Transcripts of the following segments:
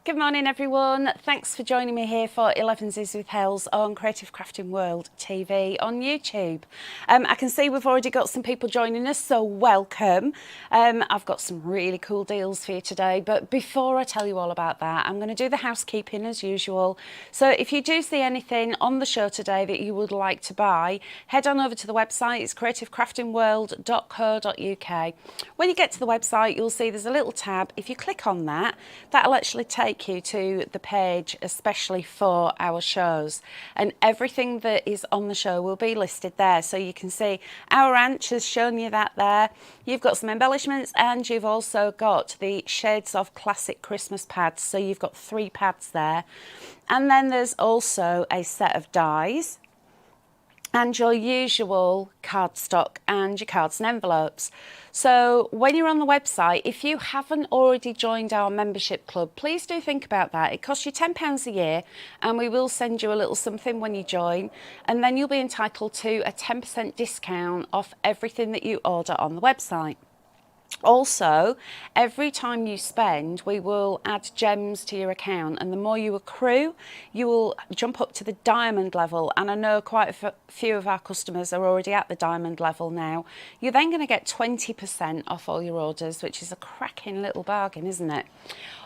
Good morning everyone, thanks for joining me here for Elevenses with Hels on Creative Crafting World TV on YouTube. I can see we've already got some people joining us, so welcome. I've got some really cool deals for you today, but before I tell you all about that, I'm going to do the housekeeping as usual. So if you do see anything on the show today that you would like to buy, head on over to the website. It's creativecraftingworld.co.uk. When you get to the website, you'll see there's a little tab. If you click on that, that'll actually take you to the page especially for our shows, and everything that is on the show will be listed there, so you can see our ranch has shown you that there. You've got some embellishments and you've also got the Shades of Classic Christmas pads, so you've got 3 pads there, and then there's also a set of dies and your usual cardstock and your cards and envelopes. So when you're on the website, if you haven't already joined our membership club, please do think about that. It costs you £10 a year and we will send you a little something when you join, and then you'll be entitled to a 10% discount off everything that you order on the website. Also, every time you spend, we will add gems to your account, and the more you accrue, you will jump up to the diamond level, and I know quite a few of our customers are already at the diamond level now. You're then going to get 20% off all your orders, which is a cracking little bargain, isn't it?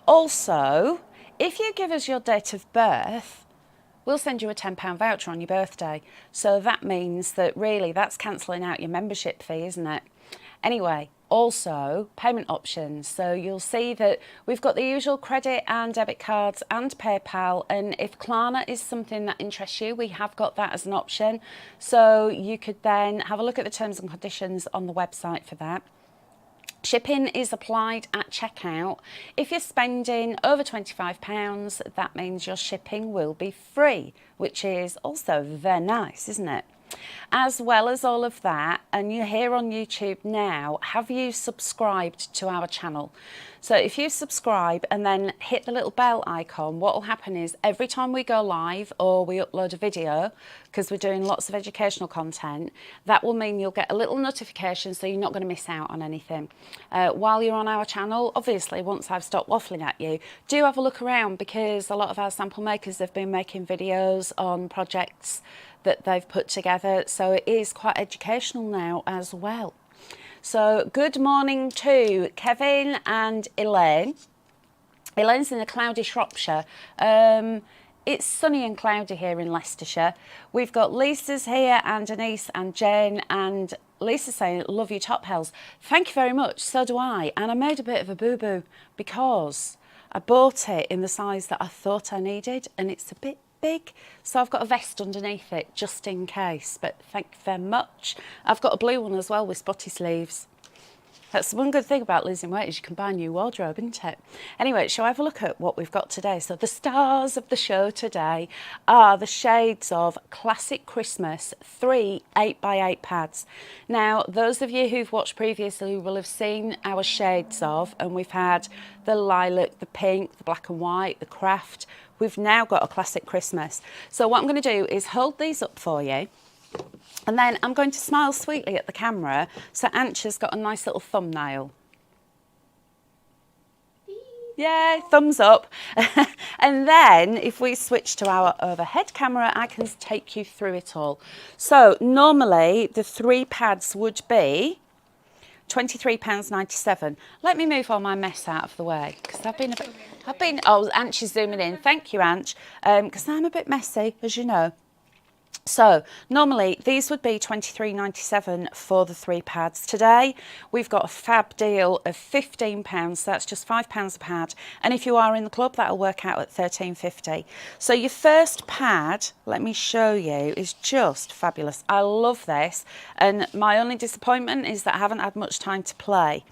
Also, if you give us your date of birth, we'll send you a £10 voucher on your birthday. So that means that really that's cancelling out your membership fee, isn't it? Anyway, also payment options. So you'll see that we've got the usual credit and debit cards and PayPal, and if Klarna is something that interests you, we have got that as an option. So you could then have a look at the terms and conditions on the website for that. Shipping is applied at checkout. If you're spending over £25, that means your shipping will be free, which is also very nice, isn't it? As well as all of that, and you're here on YouTube now, have you subscribed to our channel? So if you subscribe and then hit the little bell icon, what will happen is every time we go live or we upload a video, because we're doing lots of educational content, that will mean you'll get a little notification, so you're not going to miss out on anything. While you're on our channel, obviously once I've stopped waffling at you, do have a look around, because a lot of our sample makers have been making videos on projects that they've put together, so it is quite educational now as well. So good morning to Kevin and Elaine. Elaine's in the cloudy Shropshire. It's sunny and cloudy here in Leicestershire. We've got Lisa's here and Denise and Jane, and Lisa's saying, love your top, Hels. Thank you very much, so do I. And I made a bit of a boo-boo because I bought it in the size that I thought I needed, and it's a bit big, so I've got a vest underneath it just in case, but thank you very much. I've got a blue one as well with spotty sleeves. That's one good thing about losing weight, is you can buy a new wardrobe, isn't it? Anyway, shall I have a look at what we've got today? So the stars of the show today are the Shades of Classic Christmas 3 8x8 pads. Now, those of you who've watched previously will have seen our shades of, and we've had the lilac, the pink, the black and white, the craft. We've now got a Classic Christmas. So what I'm going to do is hold these up for you, and then I'm going to smile sweetly at the camera so Ancha's got a nice little thumbnail. Yeah, thumbs up. And then if we switch to our overhead camera, I can take you through it all. So normally the 3 pads would be £23.97. Let me move all my mess out of the way, because oh, Anch is zooming in. Thank you, Anch, because I'm a bit messy, as you know. So normally these would be £23.97 for the 3 pads. Today we've got a fab deal of £15, so that's just £5 a pad, and if you are in the club, that'll work out at £13.50. So your first pad, let me show you, is just fabulous. I love this, and my only disappointment is that I haven't had much time to play.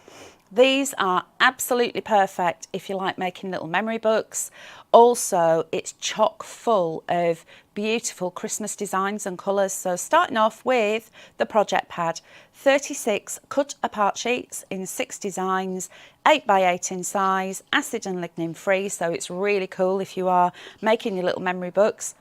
These are absolutely perfect if you like making little memory books. Also, it's chock full of beautiful Christmas designs and colours. So starting off with the project pad, 36 cut apart sheets in 6 designs, 8x8 in size, acid and lignin free, so it's really cool if you are making your little memory books.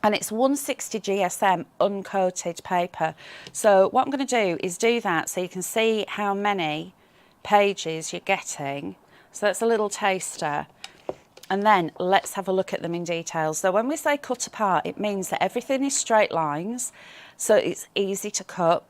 And it's 160 GSM uncoated paper. So what I'm going to do is do that so you can see how many pages you're getting. So that's a little taster. And then let's have a look at them in detail. So when we say cut apart, it means that everything is straight lines, so it's easy to cut.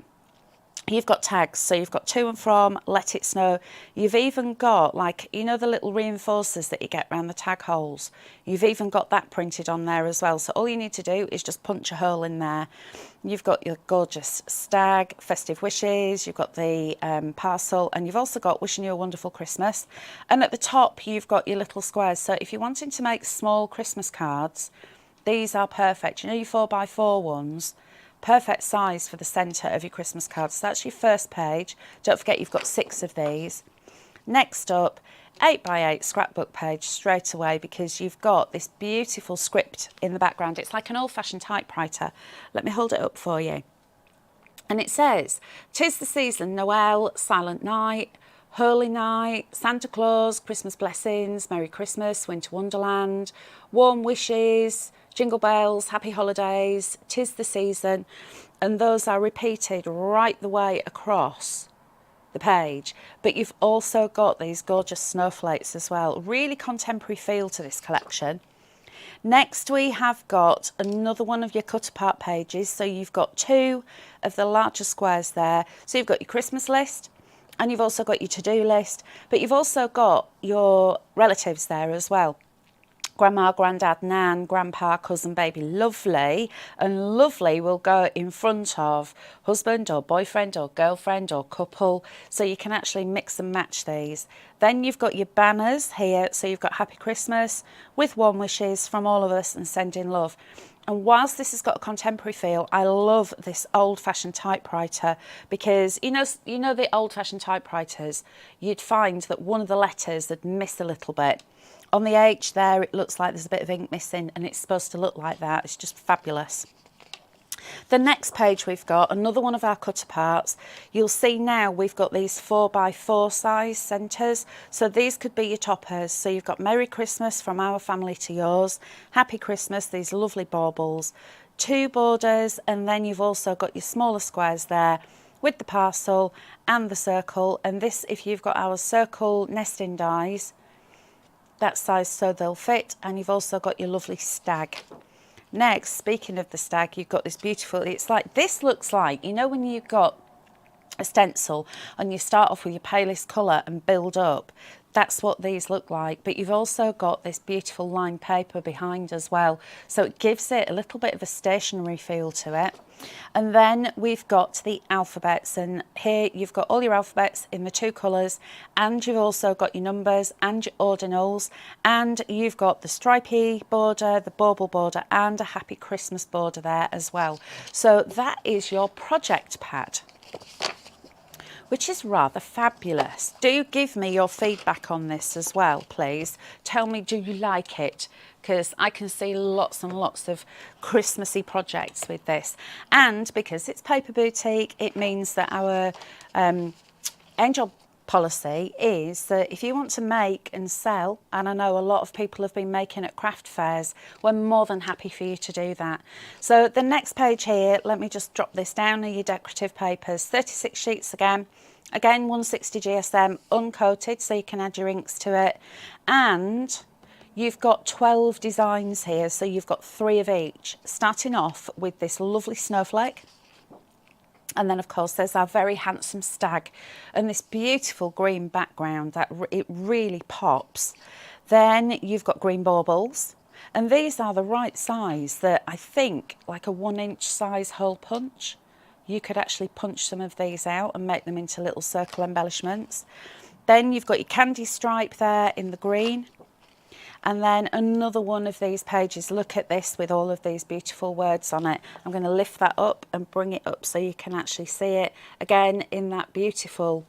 You've got tags, so you've got to and from, let it snow. You've even got, like, you know, the little reinforcers that you get around the tag holes. You've even got that printed on there as well. So all you need to do is just punch a hole in there. You've got your gorgeous stag, festive wishes, you've got the parcel, and you've also got wishing you a wonderful Christmas. And at the top, you've got your little squares. So if you're wanting to make small Christmas cards, these are perfect. You know your 4x4 ones? Perfect size for the centre of your Christmas cards. So that's your first page. Don't forget you've got 6 of these. Next up, 8x8 scrapbook page straight away, because you've got this beautiful script in the background. It's like an old-fashioned typewriter. Let me hold it up for you. And it says, "'Tis the season, Noel, Silent Night, Holy Night, Santa Claus, Christmas blessings, Merry Christmas, Winter Wonderland, warm wishes, Jingle bells, happy holidays, 'tis the season," and those are repeated right the way across the page. But you've also got these gorgeous snowflakes as well. Really contemporary feel to this collection. Next we have got another one of your cut apart pages. So you've got 2 of the larger squares there. So you've got your Christmas list, and you've also got your to-do list, but you've also got your relatives there as well. Grandma, Grandad, Nan, Grandpa, cousin, baby, lovely. And lovely will go in front of husband or boyfriend or girlfriend or couple. So you can actually mix and match these. Then you've got your banners here. So you've got Happy Christmas with warm wishes from all of us and sending love. And whilst this has got a contemporary feel, I love this old-fashioned typewriter, because you know the old-fashioned typewriters, you'd find that one of the letters had missed a little bit. On the H there, it looks like there's a bit of ink missing, and it's supposed to look like that. It's just fabulous. The next page we've got another one of our cut aparts. You'll see now we've got these 4x4 size centres. So these could be your toppers. So you've got Merry Christmas from our family to yours, Happy Christmas, these lovely baubles, 2 borders, and then you've also got your smaller squares there with the parcel and the circle. And this, if you've got our circle nesting dies, that size so they'll fit. And you've also got your lovely stag. Next, speaking of the stag, you've got this beautiful, it's like, this looks like, you know when you've got a stencil and you start off with your palest colour and build up, that's what these look like. But you've also got this beautiful lined paper behind as well, so it gives it a little bit of a stationery feel to it. And then we've got the alphabets, and here you've got all your alphabets in the 2 colours, and you've also got your numbers and your ordinals, and you've got the stripy border, the bauble border, and a Happy Christmas border there as well. So that is your project pad, which is rather fabulous. Do give me your feedback on this as well, please. Tell me, do you like it? Because I can see lots and lots of Christmassy projects with this. And because it's Paper Boutique, it means that our angel policy is that if you want to make and sell, and I know a lot of people have been making at craft fairs, we're more than happy for you to do that. So the next page here, let me just drop this down, are your decorative papers, 36 sheets again 160 GSM, uncoated, so you can add your inks to it. And you've got 12 designs here, so you've got 3 of each, starting off with this lovely snowflake. And then, of course, there's our very handsome stag and this beautiful green background that it really pops. Then you've got green baubles, and these are the right size, that I think like a 1-inch size hole punch. You could actually punch some of these out and make them into little circle embellishments. Then you've got your candy stripe there in the green. And then another one of these pages, look at this with all of these beautiful words on it. I'm going to lift that up and bring it up so you can actually see it. Again, in that beautiful,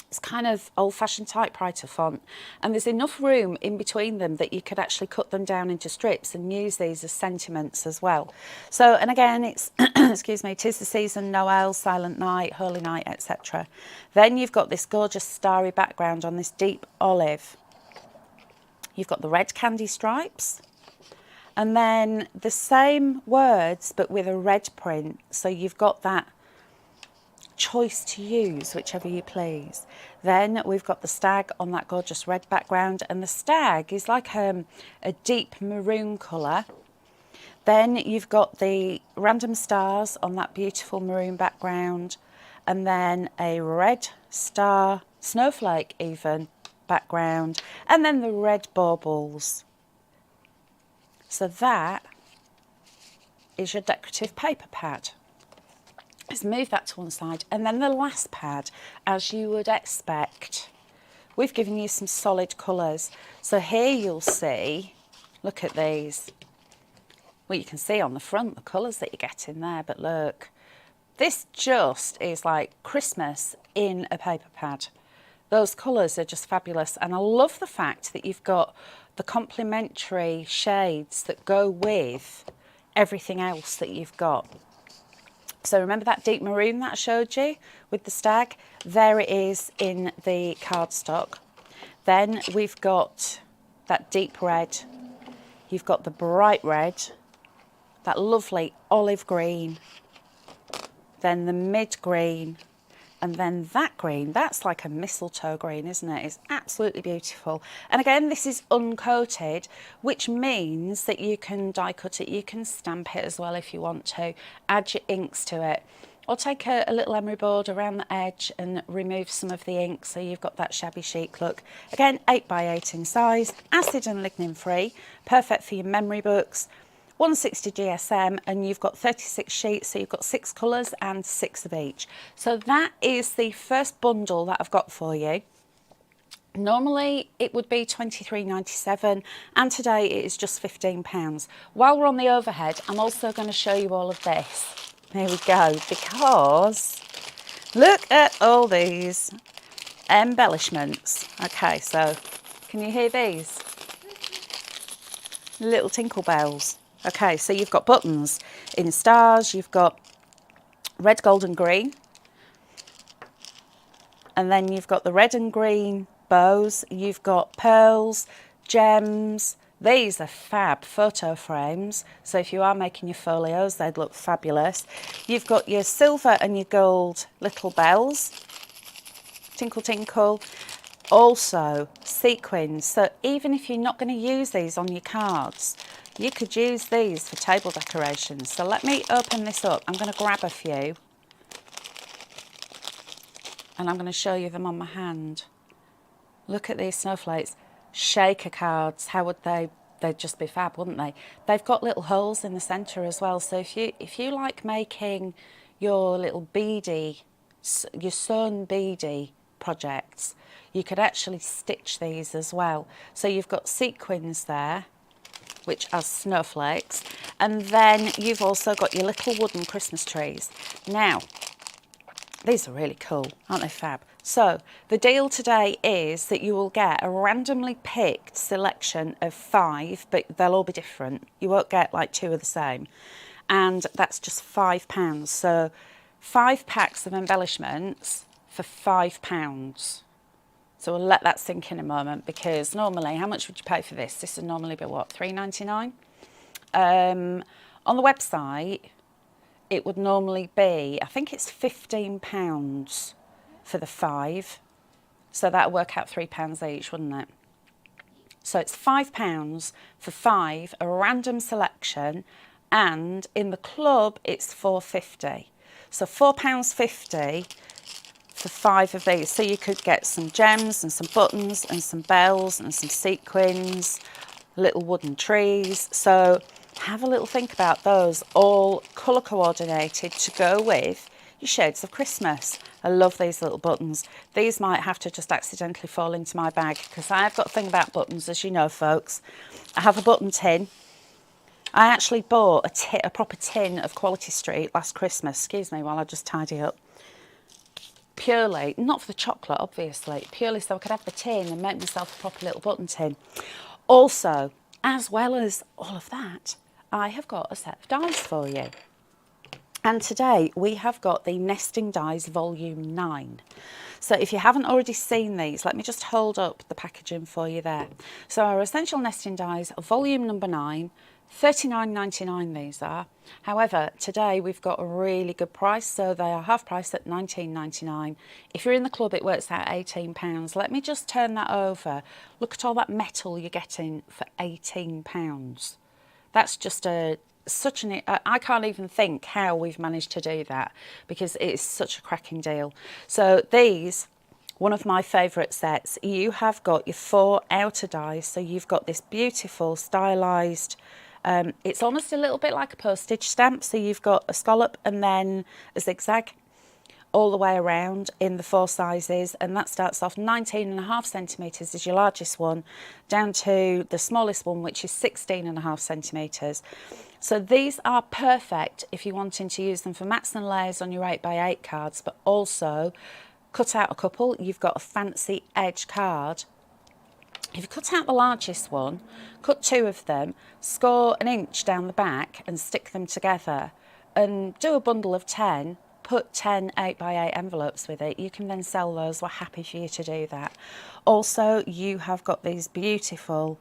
it's kind of old-fashioned typewriter font. And there's enough room in between them that you could actually cut them down into strips and use these as sentiments as well. So, and again, it's, excuse me, 'tis the season, Noel, Silent Night, Holy Night, etc. Then you've got this gorgeous starry background on this deep olive. You've got the red candy stripes, and then the same words but with a red print. So you've got that choice to use, whichever you please. Then we've got the stag on that gorgeous red background, and the stag is like a deep maroon colour. Then you've got the random stars on that beautiful maroon background, and then a red star, snowflake even, background, and then the red baubles. So that is your decorative paper pad. Let's move that to one side. And then the last pad, as you would expect, we've given you some solid colours. So here you'll see, look at these. Well, you can see on the front the colours that you get in there, but look, this just is like Christmas in a paper pad. Those colours are just fabulous, and I love the fact that you've got the complementary shades that go with everything else that you've got. So remember that deep maroon that I showed you with the stag? There it is in the cardstock. Then we've got that deep red. You've got the bright red, that lovely olive green, then the mid green, and then that green, that's like a mistletoe green, isn't it? It's absolutely beautiful. And again, this is uncoated, which means that you can die cut it, you can stamp it as well if you want to, add your inks to it, or take a little emery board around the edge and remove some of the ink so you've got that shabby chic look. Again, 8x8 in size, acid and lignin free, perfect for your memory books. 160 GSM, and you've got 36 sheets, so you've got 6 colours and 6 of each. So that is the first bundle that I've got for you. Normally it would be £23.97, and today it is just £15. While we're on the overhead, I'm also going to show you all of this. Here we go, because look at all these embellishments. Okay, so can you hear these? Little tinkle bells. Okay, so you've got buttons in stars, you've got red, gold and green, and then you've got the red and green bows, you've got pearls, gems. These are fab photo frames, so if you are making your folios, they'd look fabulous. You've got your silver and your gold little bells, tinkle tinkle. Also sequins, so even if you're not going to use these on your cards, you could use these for table decorations. So let me open this up. I'm going to grab a few and I'm going to show you them on my hand. Look at these snowflakes. Shaker cards, how would they? They'd just be fab, wouldn't they? They've got little holes in the centre as well, so if you like making your little beady, your sewn beady projects, you could actually stitch these as well. So you've got sequins there, which are snowflakes, and then you've also got your little wooden Christmas trees. Now, these are really cool, aren't they fab? So the deal today is that you will get a randomly picked selection of 5, but they'll all be different. You won't get like 2 of the same, and that's just £5. So 5 packs of embellishments for £5. So we'll let that sink in a moment, because normally, how much would you pay for this? This would normally be what, £3.99? On the website, it would normally be, I think it's £15 for the 5. So that would work out £3 each, wouldn't it? So it's £5 for 5, a random selection, and in the club it's £4.50. So £4.50 for 5 of these. So you could get some gems and some buttons and some bells and some sequins, little wooden trees. So have a little think about those, all colour coordinated to go with your shades of Christmas. I love these little buttons. These might have to just accidentally fall into my bag, because I've got a thing about buttons, as you know, folks. I have a button tin. I actually bought a proper tin of Quality Street last Christmas. Excuse me while I just tidy up. Purely, not for the chocolate obviously, purely so I could have the tin and make myself a proper little button tin. Also, as well as all of that, I have got a set of dies for you. And today we have got the Nesting Dies Volume 9. So if you haven't already seen these, let me just hold up the packaging for you there. So our Essential Nesting Dies Volume number 9, $39.99 these are. However, today we've got a really good price, so they are half price at $19.99. If you're in the club, it works out £18. Let me just turn that over. Look at all that metal you're getting for £18. That's just I can't even think how we've managed to do that, because it is such a cracking deal. So these, one of my favourite sets, you have got your 4 outer dies, so you've got this beautiful stylised, it's almost a little bit like a postage stamp, so you've got a scallop and then a zigzag all the way around in the 4 sizes, and that starts off 19.5 centimetres is your largest one, down to the smallest one, which is 16.5 centimetres. So these are perfect if you're wanting to use them for mats and layers on your 8x8 cards, but also cut out a couple. You've got a fancy edge card. If you cut out the largest one, cut 2 of them, score 1 inch down the back and stick them together, and do a bundle of 10, put 10 8x8 envelopes with it. You can then sell those. We're happy for you to do that. Also, you have got these beautiful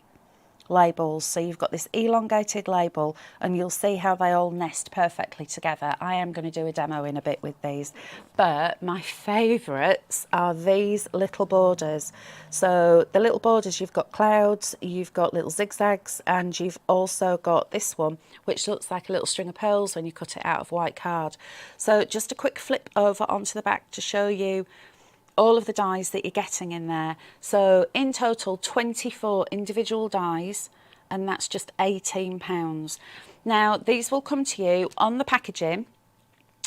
labels, so you've got this elongated label, and you'll see how they all nest perfectly together. I am going to do a demo in a bit with these, but my favourites are these little borders. So the little borders, you've got clouds, you've got little zigzags, and you've also got this one which looks like a little string of pearls when you cut it out of white card. So just a quick flip over onto the back to show you all of the dies that you're getting in there. So in total 24 individual dies, and that's just £18. Now these will come to you on the packaging,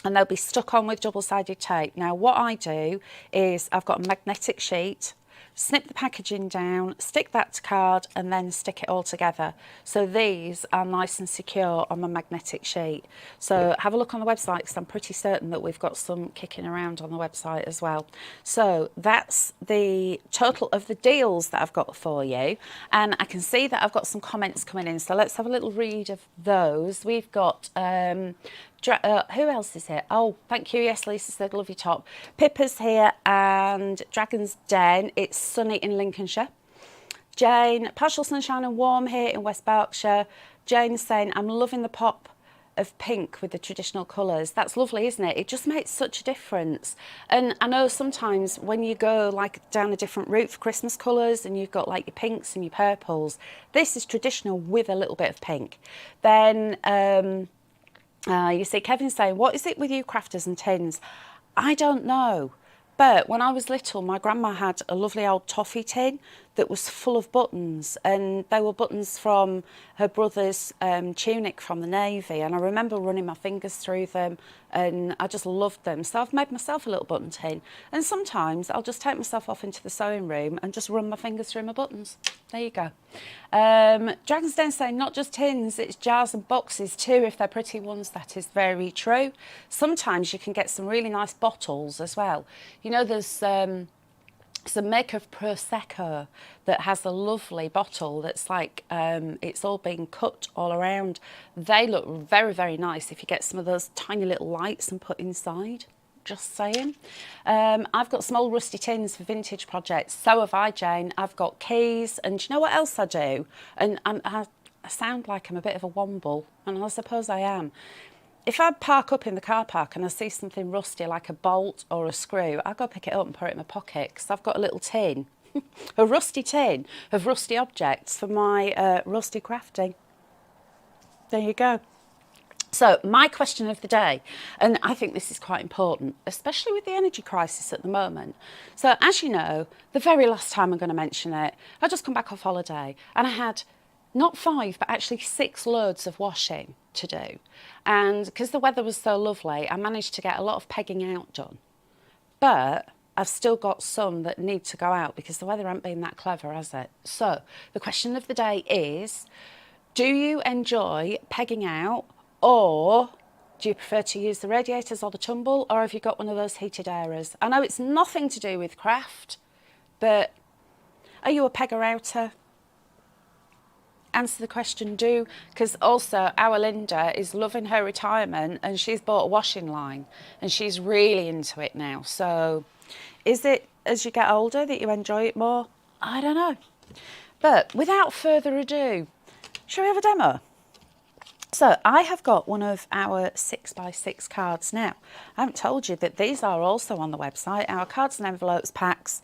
and they'll be stuck on with double-sided tape. Now what I do is I've got a magnetic sheet, snip the packaging down, stick that to card, and then stick it all together. So these are nice and secure on my magnetic sheet. So have a look on the website, because I'm pretty certain that we've got some kicking around on the website as well. So that's the total of the deals that I've got for you. And I can see that I've got some comments coming in. So let's have a little read of those. We've got who else is here? Oh, thank you. Yes, Lisa said, love your top. Pippa's here, and Dragon's Den. It's sunny in Lincolnshire. Jane, partial sunshine and warm here in West Berkshire. Jane's saying, I'm loving the pop of pink with the traditional colours. That's lovely, isn't it? It just makes such a difference. And I know sometimes when you go like down a different route for Christmas colours, and you've got like your pinks and your purples, this is traditional with a little bit of pink. Then you see Kevin saying, what is it with you crafters and tins? I don't know. But when I was little, my grandma had a lovely old toffee tin that was full of buttons, and they were buttons from her brother's tunic from the Navy, and I remember running my fingers through them, and I just loved them. So I've made myself a little button tin, and sometimes I'll just take myself off into the sewing room and just run my fingers through my buttons. There you go. Dragon's Den saying, not just tins, it's jars and boxes too, if they're pretty ones. That is very true. Sometimes you can get some really nice bottles as well. You know, there's some maker of Prosecco that has a lovely bottle that's like, it's all been cut all around. They look very, very nice if you get some of those tiny little lights and put inside. Just saying. I've got small rusty tins for vintage projects. So have I, Jane. I've got keys, and do you know what else I do? And I sound like I'm a bit of a womble, and I suppose I am. If I park up in the car park and I see something rusty like a bolt or a screw, I go pick it up and put it in my pocket, because I've got a little tin, a rusty tin of rusty objects for my rusty crafting. There you go. So my question of the day, and I think this is quite important, especially with the energy crisis at the moment. So as you know, the very last time I'm going to mention it, I just come back off holiday, and I had not 5, but actually 6 loads of washing to do. And because the weather was so lovely, I managed to get a lot of pegging out done. But I've still got some that need to go out because the weather hasn't been that clever, has it? So the question of the day is, do you enjoy pegging out, or do you prefer to use the radiators or the tumble, or have you got one of those heated areas? I know it's nothing to do with craft, but are you a pegger outer? Answer the question, do, because also our Linda is loving her retirement, and she's bought a washing line, and she's really into it now. So is it as you get older that you enjoy it more? I don't know. But without further ado, shall we have a demo? So I have got one of our 6x6 cards now. I haven't told you that these are also on the website. Our cards and envelopes packs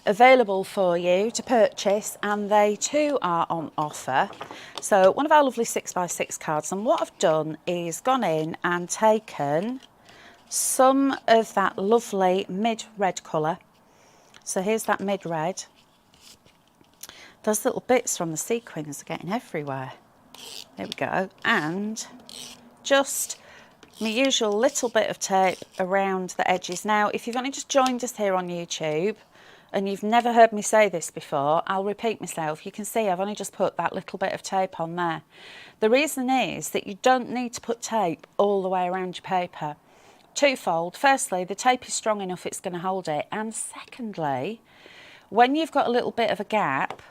available for you to purchase, and they too are on offer. So one of our lovely 6x6 cards, and what I've done is gone in and taken some of that lovely mid-red colour. So here's that mid-red. Those little bits from the sequins are getting everywhere. There we go. And just my usual little bit of tape around the edges. Now, if you've only just joined us here on YouTube and you've never heard me say this before, I'll repeat myself. You can see I've only just put that little bit of tape on there. The reason is that you don't need to put tape all the way around your paper. Twofold. Firstly, the tape is strong enough, it's going to hold it. And secondly, when you've got a little bit of a gap,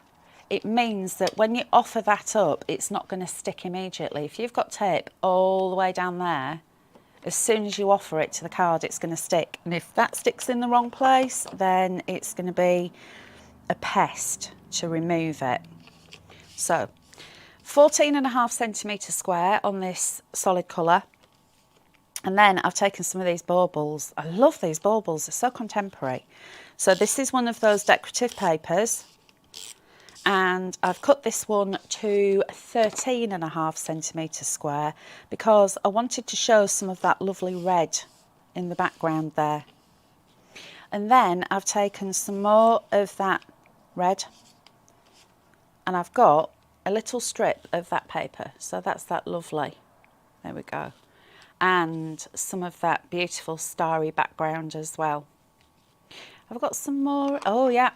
it means that when you offer that up, it's not going to stick immediately. If you've got tape all the way down there, as soon as you offer it to the card, it's going to stick. And if that sticks in the wrong place, then it's going to be a pest to remove it. So 14.5 centimetre square on this solid colour. And then I've taken some of these baubles. I love these baubles, they're so contemporary. So this is one of those decorative papers. And I've cut this one to 13.5 centimetre square because I wanted to show some of that lovely red in the background there. And then I've taken some more of that red and I've got a little strip of that paper. So that's that lovely, there we go. And some of that beautiful starry background as well. I've got some more, oh yeah.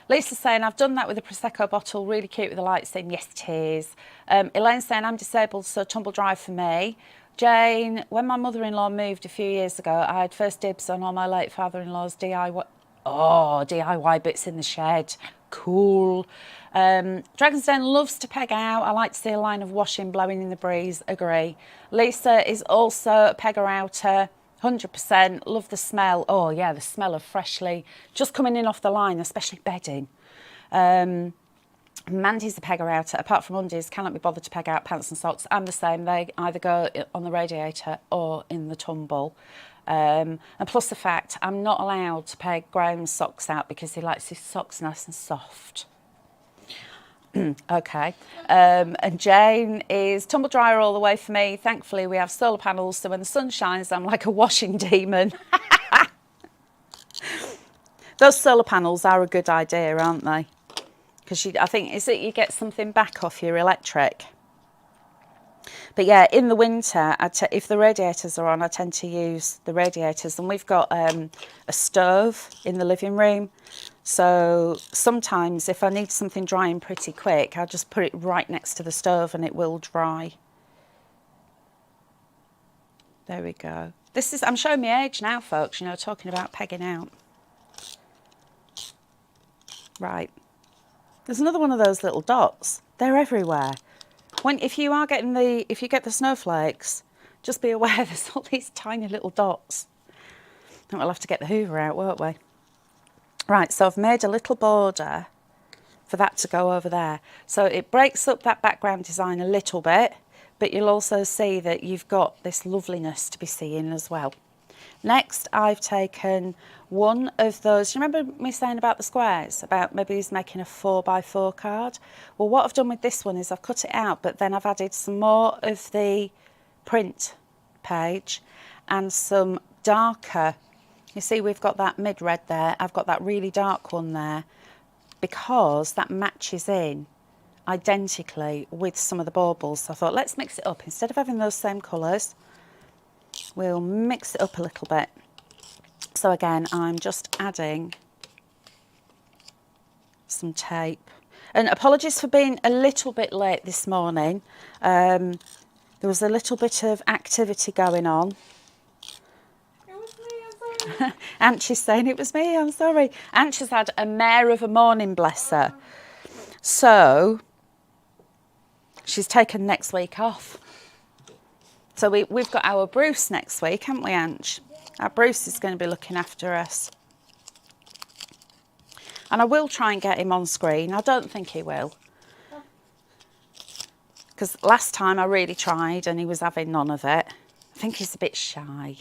Lisa's saying, I've done that with a Prosecco bottle, really cute with the lights in. Yes, it is. Elaine's saying, I'm disabled, so tumble dry for me. Jane, when my mother-in-law moved a few years ago, I had first dibs on all my late father-in-law's DIY bits in the shed. Cool. Dragon's Den loves to peg out. I like to see a line of washing blowing in the breeze. Agree. Lisa is also a pegger outer. 100%, love the smell. Oh yeah, the smell of freshly just coming in off the line, especially bedding. Mandy's a pegger outer. Apart from undies, cannot be bothered to peg out pants and socks. I'm the same. They either go on the radiator or in the tumble. And plus the fact I'm not allowed to peg Graham's socks out because he likes his socks nice and soft. Okay. And Jane is tumble dryer all the way for me. Thankfully, we have solar panels, so when the sun shines, I'm like a washing demon. Those solar panels are a good idea, aren't they? Because I think is that you get something back off your electric. But yeah, in the winter, if the radiators are on, I tend to use the radiators. And we've got a stove in the living room. So sometimes if I need something drying pretty quick, I'll just put it right next to the stove and it will dry. There we go. This is, I'm showing my age now, folks, you know, talking about pegging out. Right. There's another one of those little dots. They're everywhere. If you get the snowflakes, just be aware there's all these tiny little dots. I think we'll have to get the hoover out, won't we? Right, so I've made a little border for that to go over there. So it breaks up that background design a little bit, but you'll also see that you've got this loveliness to be seen as well. Next, I've taken one of those, you remember me saying about the squares, about maybe he's making a 4x4 card? Well, what I've done with this one is I've cut it out, but then I've added some more of the print page and some darker. You see, we've got that mid-red there. I've got that really dark one there because that matches in identically with some of the baubles. So I thought, let's mix it up. Instead of having those same colours, we'll mix it up a little bit. So again, I'm just adding some tape. And apologies for being a little bit late this morning. There was a little bit of activity going on. It was me, I'm sorry. Ant's saying it was me, I'm sorry. Ant's had a mare of a morning, bless her. So she's taken next week off. So we've got our Bruce next week, haven't we, Ange? Our Bruce is going to be looking after us. And I will try and get him on screen. I don't think he will. Because last time I really tried and he was having none of it. I think he's a bit shy.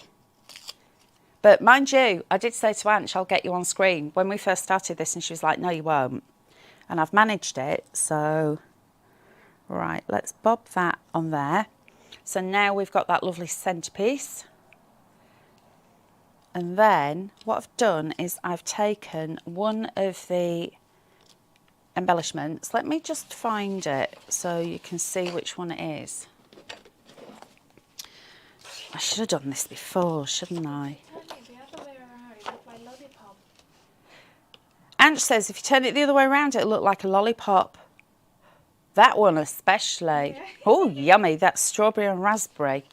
But mind you, I did say to Ange, I'll get you on screen when we first started this, and she was like, no, you won't. And I've managed it, so right, let's bob that on there. So now we've got that lovely centrepiece. And then what I've done is I've taken one of the embellishments. Let me just find it so you can see which one it is. I should have done this before, shouldn't I? Ange says if you turn it the other way around, it'll look like a lollipop. That one especially. Yeah. Oh, yummy. That's strawberry and raspberry.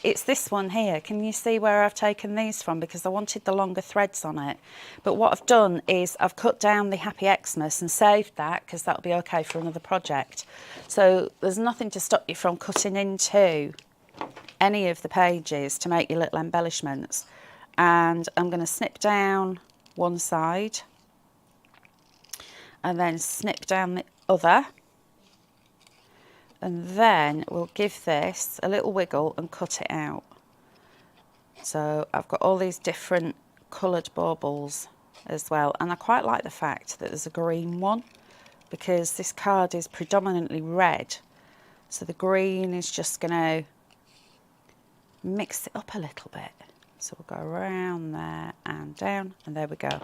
It's this one here. Can you see where I've taken these from? Because I wanted the longer threads on it. But what I've done is I've cut down the Happy Xmas and saved that because that'll be okay for another project. So there's nothing to stop you from cutting into any of the pages to make your little embellishments. And I'm going to snip down one side and then snip down the other. And then we'll give this a little wiggle and cut it out. So I've got all these different coloured baubles as well. And I quite like the fact that there's a green one because this card is predominantly red. So the green is just going to mix it up a little bit. So we'll go around there and down, and there we go.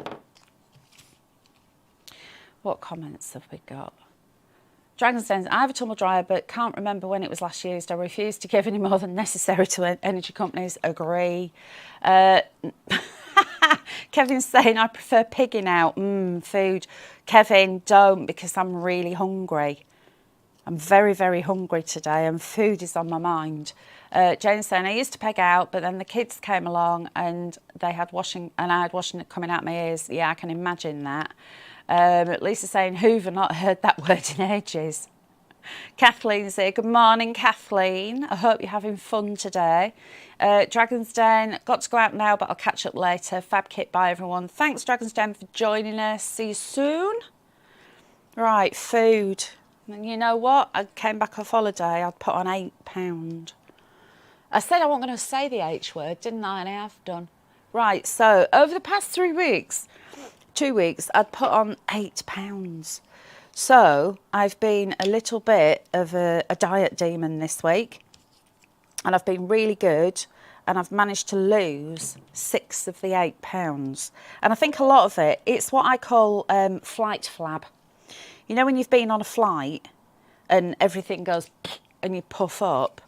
What comments have we got? Dragon's Den, I have a tumble dryer but can't remember when it was last used. I refuse to give any more than necessary to energy companies. Agree. Kevin's saying I prefer pigging out food. Kevin, don't, because I'm really hungry. I'm very, very hungry today and food is on my mind. Jane's saying I used to peg out, but then the kids came along and they had washing, and I had washing coming out my ears. Yeah, I can imagine that. Lisa's saying Hoover, not heard that word in ages. Kathleen's here. Good morning, Kathleen. I hope you're having fun today. Dragon's Den, got to go out now, but I'll catch up later. Fab kit, bye everyone. Thanks, Dragon's Den, for joining us. See you soon. Right, food. And you know what? I came back off holiday. I'd put on £8. I said I wasn't going to say the H word, didn't I? And I have done. Right, so over the past 2 weeks, I'd put on £8. So I've been a little bit of a diet demon this week, and I've been really good, and I've managed to lose 6 of the £8. And I think a lot of it, it's what I call flight flab. You know when you've been on a flight and everything goes and you puff up?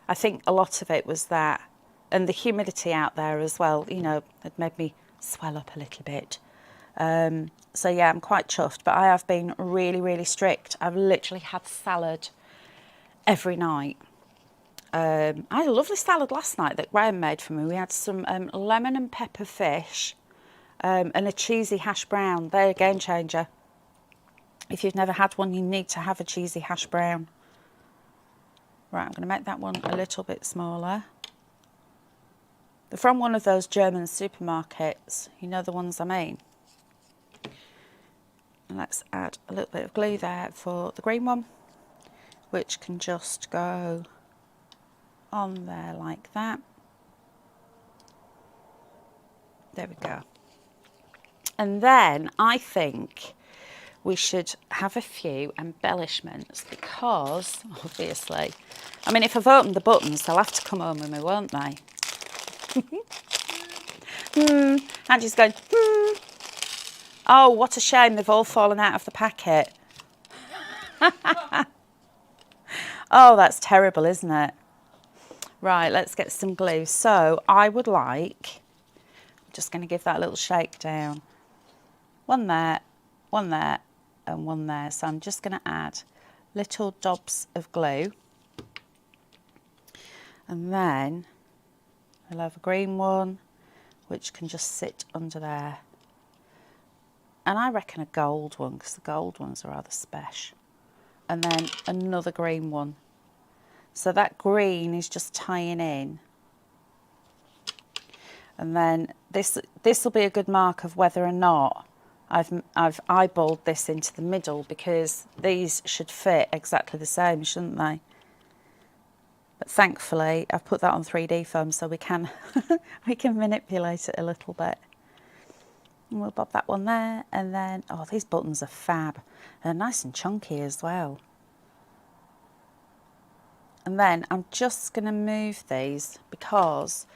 I think a lot of it was that. And the humidity out there as well, you know, had made me swell up a little bit. So yeah, I'm quite chuffed, but I have been really, really strict. I've literally had salad every night. I had a lovely salad last night that Graham made for me. We had some lemon and pepper fish and a cheesy hash brown. They're a game changer. If you've never had one, you need to have a cheesy hash brown. Right, I'm going to make that one a little bit smaller. They're from one of those German supermarkets. You know the ones I mean. And let's add a little bit of glue there for the green one, which can just go on there like that. There we go. And then I think we should have a few embellishments because, obviously, I mean, if I've opened the buttons, they'll have to come home with me, won't they? Angie's going, Oh, what a shame they've all fallen out of the packet. Oh, that's terrible, isn't it? Right, let's get some glue. So I would like, I'm just going to give that a little shake down. One there, and one there. So I'm just going to add little dobs of glue. And then we'll have a green one, which can just sit under there. And I reckon a gold one, because the gold ones are rather special. And then another green one. So that green is just tying in. And then this will be a good mark of whether or not I've eyeballed this into the middle because these should fit exactly the same, shouldn't they? But thankfully, I've put that on 3D foam so we can we can manipulate it a little bit. And we'll bob that one there, and then, oh, these buttons are fab. They're nice and chunky as well. And then I'm just going to move these because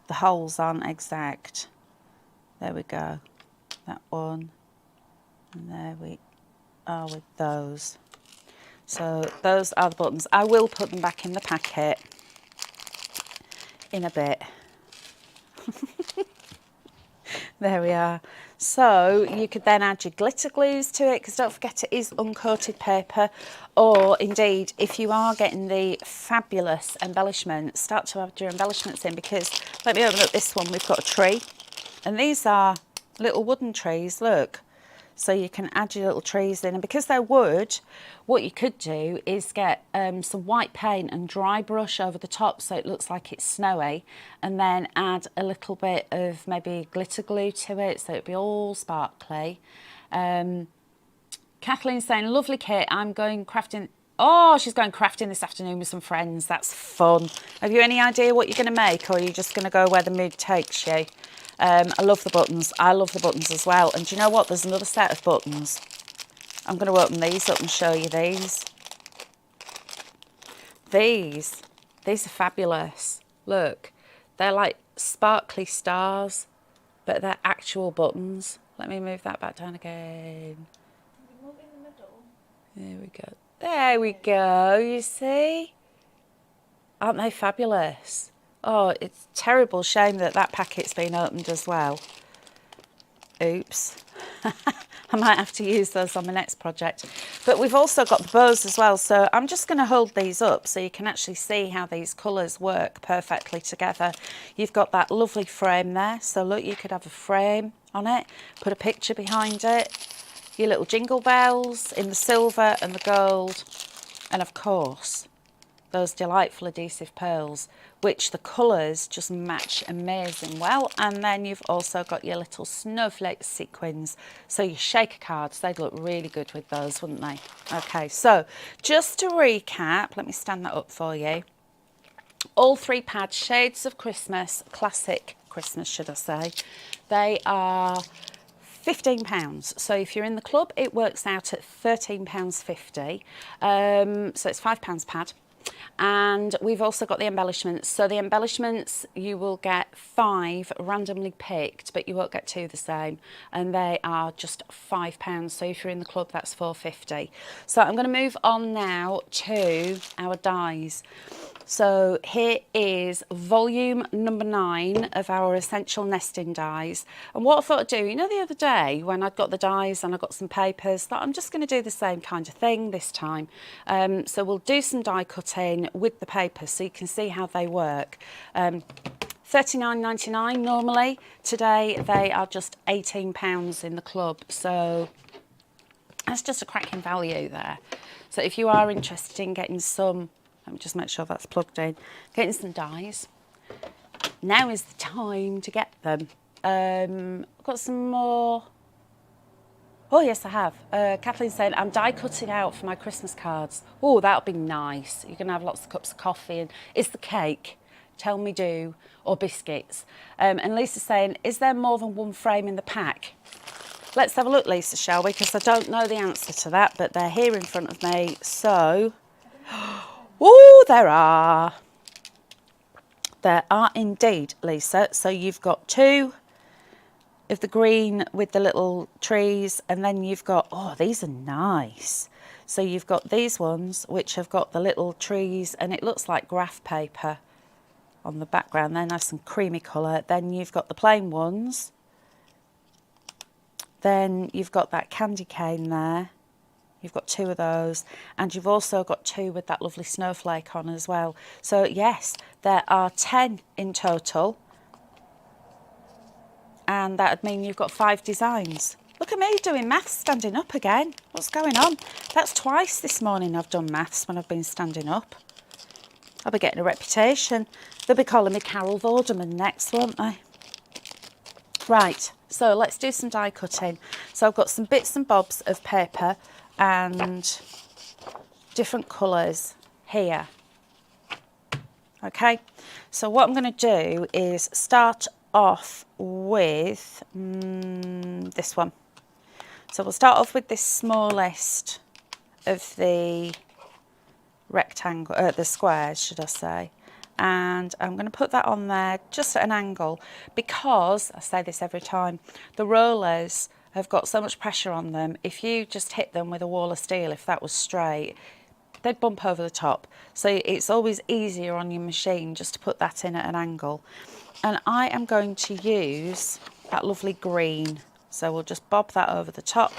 the holes aren't exact. There we go. That one. And there we are with those. So those are the buttons. I will put them back in the packet in a bit. There we are. So you could then add your glitter glues to it, because don't forget it is uncoated paper. Or indeed, if you are getting the fabulous embellishments, start to add your embellishments in, because let me open up this one. We've got a tree, and these are little wooden trees, look. So you can add your little trees in, and because they're wood, what you could do is get some white paint and dry brush over the top so it looks like it's snowy, and then add a little bit of maybe glitter glue to it so it'd be all sparkly. Kathleen's saying, lovely kit, I'm going crafting. Oh, she's going crafting this afternoon with some friends. That's fun. Have you any idea what you're going to make, or are you just going to go where the mood takes you? I love the buttons. I love the buttons as well. And do you know what? There's another set of buttons. I'm going to open these up and show you these. These are fabulous. Look, they're like sparkly stars, but they're actual buttons. Let me move that back down again. Move in the middle. There we go. There we go, you see? Aren't they fabulous? Oh, it's a terrible shame that that packet's been opened as well. Oops. I might have to use those on the next project. But we've also got the bows as well, so I'm just going to hold these up so you can actually see how these colours work perfectly together. You've got that lovely frame there, so look, you could have a frame on it, put a picture behind it, your little jingle bells in the silver and the gold, and of course those delightful adhesive pearls, which the colours just match amazing well. And then you've also got your little snowflake sequins. So your shaker cards, they'd look really good with those, wouldn't they? Okay, so just to recap, let me stand that up for you. All three pads, Shades of Christmas, Classic Christmas, should I say. They are £15. So if you're in the club, it works out at £13.50. So it's £5 pad. And we've also got the embellishments. So the embellishments, you will get 5 randomly picked, but you won't get 2 the same, and they are just £5. So if you're in the club, that's £4.50. So I'm going to move on now to our dies. So here is volume number 9 of our essential nesting dies. And what I thought I'd do, you know, the other day when I'd got the dies and I got some papers, thought I'm just going to do the same kind of thing this time. So we'll do some die cutting with the papers so you can see how they work. £39.99 normally. Today they are just £18 in the club. So that's just a cracking value there. So if you are interested in getting some, let me just make sure that's plugged in, getting some dies, now is the time to get them. I've got some more. Oh yes, I have. Kathleen's saying, I'm die cutting out for my Christmas cards. Oh, that'll be nice. You're going to have lots of cups of coffee. And is the cake? Tell me do. Or biscuits. And Lisa's saying, is there more than one frame in the pack? Let's have a look, Lisa, shall we? Because I don't know the answer to that, but they're here in front of me. So, oh, there are. There are indeed, Lisa. So you've got 2 of the green with the little trees, and then you've got, oh, these are nice. So you've got these ones which have got the little trees, and it looks like graph paper on the background. They're nice and creamy colour. Then you've got the plain ones. Then you've got that candy cane there. You've got 2 of those, and you've also got 2 with that lovely snowflake on as well. So yes, there are 10 in total, and that would mean you've got 5 designs. Look at me doing maths standing up again. What's going on? That's twice this morning I've done maths when I've been standing up. I'll be getting a reputation. They'll be calling me Carol Vorderman next, won't they? Right, So let's do some die cutting. So I've got some bits and bobs of paper and different colours here. Okay, so what I'm going to do is start off with this one. So we'll start off with this smallest of the rectangle, the squares, should I say. And I'm going to put that on there just at an angle because, I say this every time, the rollers have got so much pressure on them. If you just hit them with a wall of steel, if that was straight, they'd bump over the top. So it's always easier on your machine just to put that in at an angle. And I am going to use that lovely green. So we'll just bob that over the top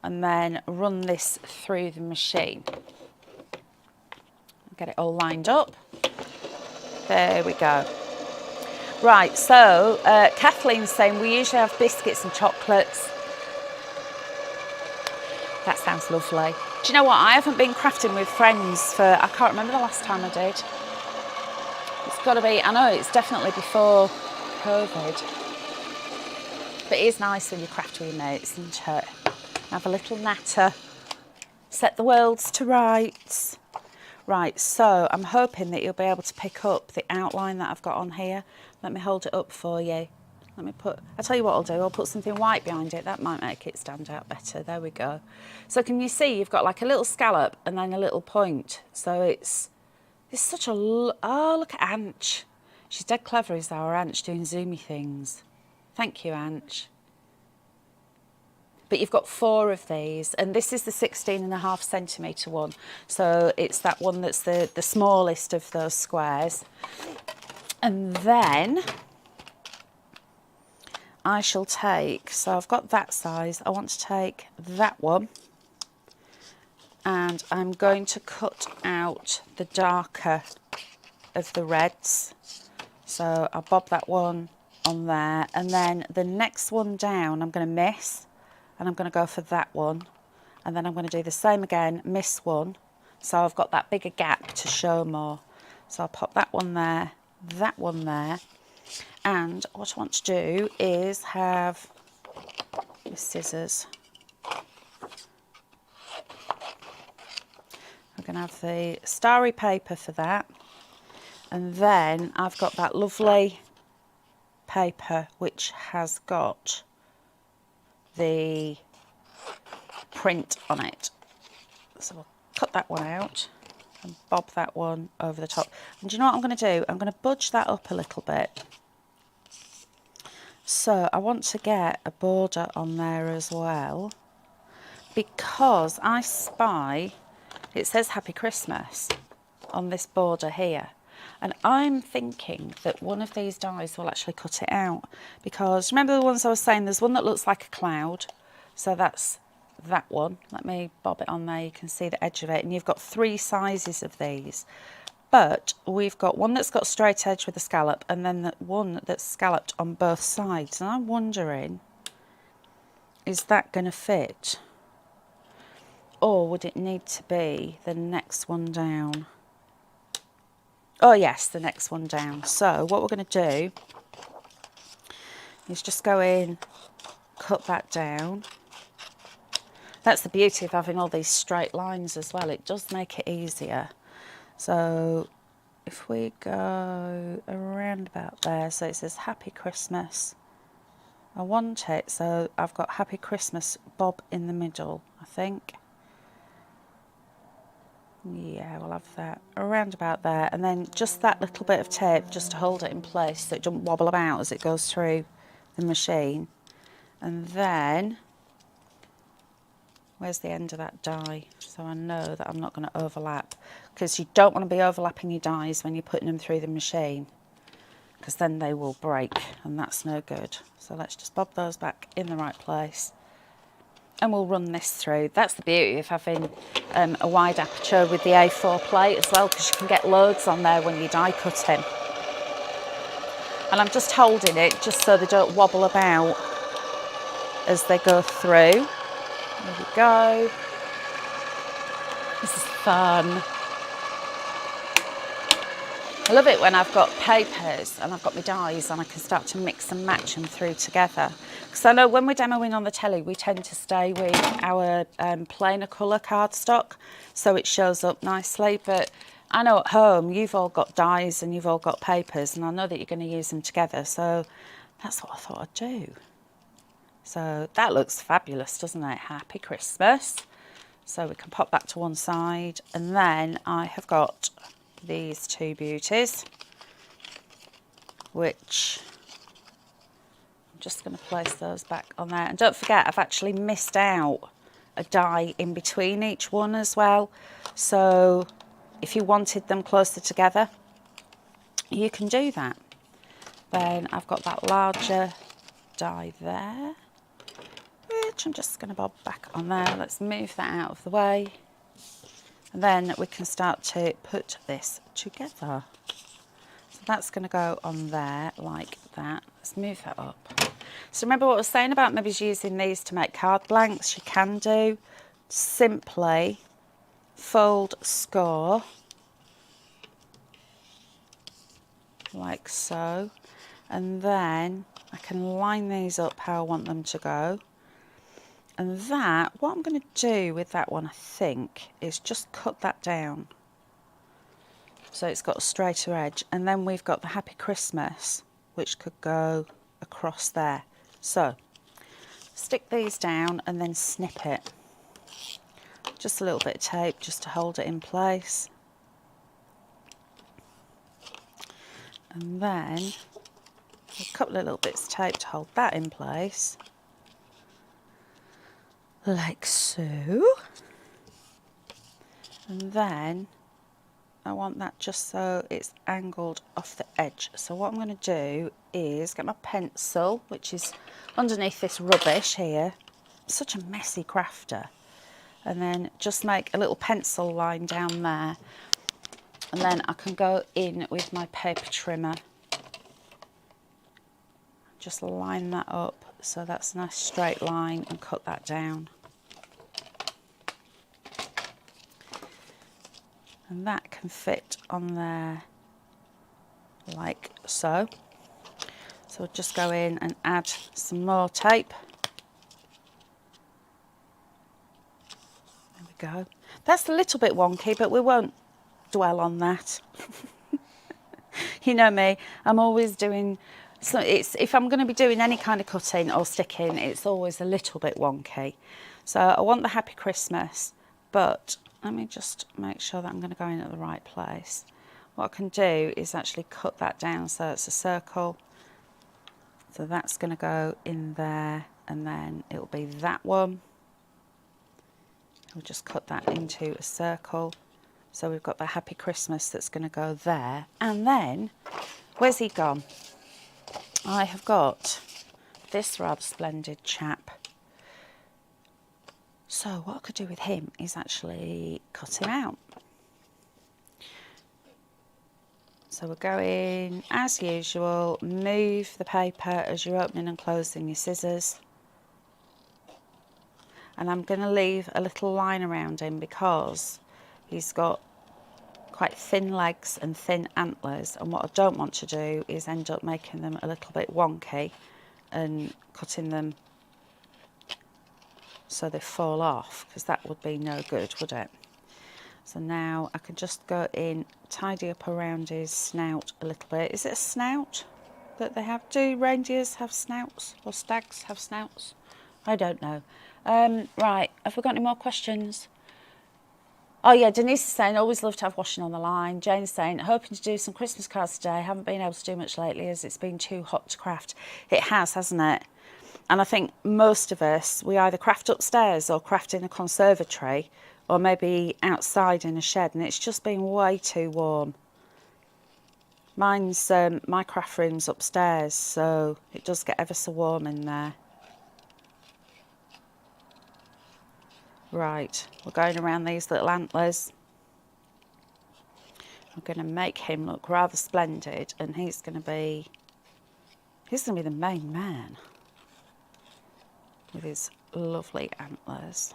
and then run this through the machine. Get it all lined up. There we go. Right, so Kathleen's saying we usually have biscuits and chocolates. That sounds lovely. Do you know what? I haven't been crafting with friends for, I can't remember the last time I did. It's got to be, I know it's definitely before COVID. But it is nice when you craft with your mates, isn't it? Have a little natter. Set the worlds to rights. Right, so I'm hoping that you'll be able to pick up the outline that I've got on here. Let me hold it up for you. Let me put, I'll tell you what I'll do, I'll put something white behind it. That might make it stand out better. There we go. So can you see you've got like a little scallop and then a little point. So it's such a, oh, look at Anch. She's dead clever, is our Anch, doing zoomy things. Thank you, Anch. But you've got 4 of these, and this is the 16.5 centimetre one. So it's that one that's the smallest of those squares. And then I shall take, so I've got that size, I want to take that one, and I'm going to cut out the darker of the reds. So I'll bob that one on there, and then the next one down I'm going to miss, and I'm going to go for that one, and then I'm going to do the same again, miss one, so I've got that bigger gap to show more. So I'll pop that one there, and what I want to do is have my scissors. I'm going to have the starry paper for that, and then I've got that lovely paper which has got the print on it. So we'll cut that one out and bob that one over the top. And do you know what I'm going to do? I'm going to budge that up a little bit. So I want to get a border on there as well, because I spy, it says Happy Christmas on this border here. And I'm thinking that one of these dies will actually cut it out, because remember the ones I was saying, there's one that looks like a cloud. So that's that one. Let me bob it on there. You can see the edge of it. And you've got 3 sizes of these. But we've got one that's got a straight edge with a scallop, and then the one that's scalloped on both sides. And I'm wondering, is that going to fit? Or would it need to be the next one down? Oh yes, the next one down. So what we're going to do is just go in, cut that down. That's the beauty of having all these straight lines as well. It does make it easier. So if we go around about there, so it says Happy Christmas. I want it, so I've got Happy Christmas bob in the middle, I think. Yeah, we'll have that around about there, and then just that little bit of tape just to hold it in place so it doesn't wobble about as it goes through the machine. And then where's the end of that die, so I know that I'm not going to overlap, because you don't want to be overlapping your dies when you're putting them through the machine, because then they will break and that's no good. So let's just bob those back in the right place. And we'll run this through. That's the beauty of having a wide aperture with the A4 plate as well, because you can get loads on there when you die cutting. And I'm just holding it just so they don't wobble about as they go through. There we go. This is fun. I love it when I've got papers and I've got my dies and I can start to mix and match them through together. Because I know when we're demoing on the telly, we tend to stay with our plainer colour cardstock, so it shows up nicely. But I know at home, you've all got dies and you've all got papers, and I know that you're going to use them together. So that's what I thought I'd do. So that looks fabulous, doesn't it? Happy Christmas. So we can pop that to one side. And then I have got these two beauties, which I'm just going to place those back on there. And don't forget, I've actually missed out a die in between each one as well. So if you wanted them closer together, you can do that. Then I've got that larger die there, which I'm just going to bob back on there. Let's move that out of the way. And then we can start to put this together. So that's going to go on there like that. Let's move that up. So remember what I was saying about maybe using these to make card blanks? You can do. Simply fold score like so. And then I can line these up how I want them to go. And that, what I'm going to do with that one, I think, is just cut that down. So it's got a straighter edge. And then we've got the Happy Christmas, which could go across there. So stick these down and then snip it. Just a little bit of tape just to hold it in place. And then a couple of little bits of tape to hold that in place. Like so. And then I want that just so it's angled off the edge. So what I'm going to do is get my pencil, which is underneath this rubbish here. I'm such a messy crafter. And then just make a little pencil line down there. And then I can go in with my paper trimmer. Just line that up so that's a nice straight line and cut that down. And that can fit on there like so. So we'll just go in and add some more tape. There we go. That's a little bit wonky, but we won't dwell on that. You know me, I'm always doing, so if I'm going to be doing any kind of cutting or sticking, it's always a little bit wonky. So I want the Happy Christmas, but let me just make sure that I'm going to go in at the right place. What I can do is actually cut that down so it's a circle. So that's going to go in there, and then it'll be that one. We'll just cut that into a circle. So we've got the Happy Christmas that's going to go there. And then, where's he gone? I have got this rather splendid chap. So what I could do with him is actually cut him out. So we're going, as usual, move the paper as you're opening and closing your scissors. And I'm going to leave a little line around him because he's got quite thin legs and thin antlers, and what I don't want to do is end up making them a little bit wonky and cutting them so they fall off, because that would be no good, would it? So now I can just go in, tidy up around his snout a little bit. Is it a snout that they have? Do reindeers have snouts, or stags have snouts? I don't know. Right, have we got any more questions? Oh yeah, Denise is saying, always love to have washing on the line. Jane's saying, hoping to do some Christmas cards today. Haven't been able to do much lately as it's been too hot to craft. It has, hasn't it? And I think most of us, we either craft upstairs or craft in a conservatory or maybe outside in a shed, and it's just been way too warm. Mine's, my craft room's upstairs, so it does get ever so warm in there. Right, we're going around these little antlers. I'm going to make him look rather splendid, and he's going to be the main man with his lovely antlers.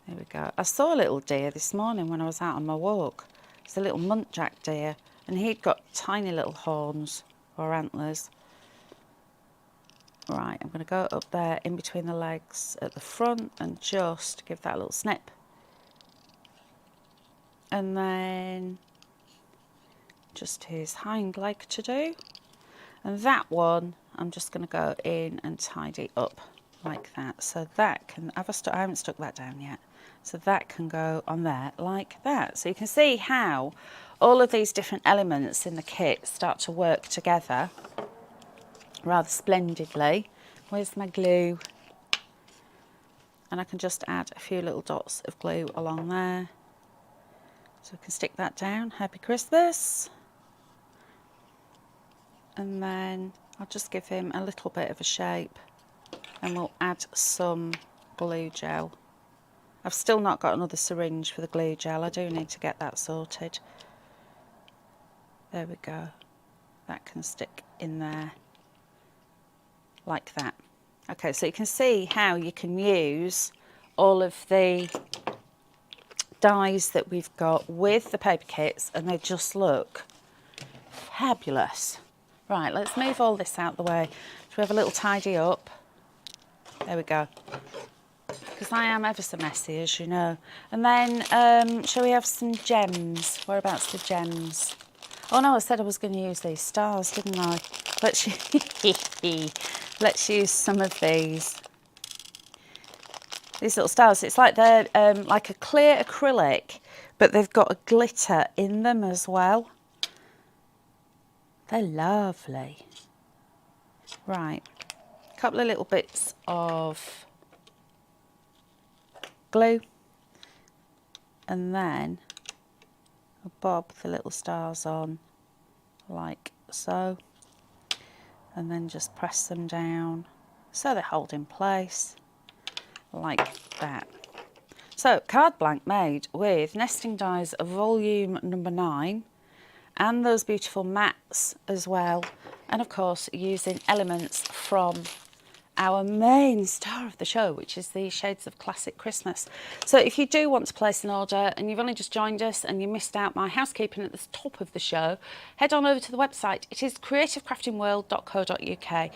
There we go. I saw a little deer this morning when I was out on my walk. It's a little muntjac deer. and he'd got tiny little horns or antlers. Right, I'm going to go up there in between the legs at the front and just give that a little snip. And then just his hind leg to do. And that one, I'm just going to go in and tidy up like that. So that can, I haven't stuck that down yet. So that can go on there like that. So you can see how all of these different elements in the kit start to work together rather splendidly. Where's my glue? And I can just add a few little dots of glue along there. So I can stick that down. Happy Christmas. And then I'll just give him a little bit of a shape, and we'll add some glue gel. I've still not got another syringe for the glue gel. I do need to get that sorted. There we go. That can stick in there like that. Okay, so you can see how you can use all of the dies that we've got with the paper kits, and they just look fabulous. Right, let's move all this out the way. So we have a little tidy up. There we go. Because I am ever so messy, as you know. And then, shall we have some gems? Whereabouts the gems? Oh no, I said I was going to use these stars, didn't I? Let's use some of these. These little stars. It's like they're like a clear acrylic, but they've got a glitter in them as well. They're lovely. Right, a couple of little bits of glue, and then I'll bob the little stars on like so, and then just press them down so they hold in place like that. So card blank made with nesting dies of volume number 9 and those beautiful mats as well, and of course using elements from our main star of the show, which is the Shades of Classic Christmas. So if you do want to place an order and you've only just joined us and you missed out my housekeeping at the top of the show, head on over to the website. It is creativecraftingworld.co.uk.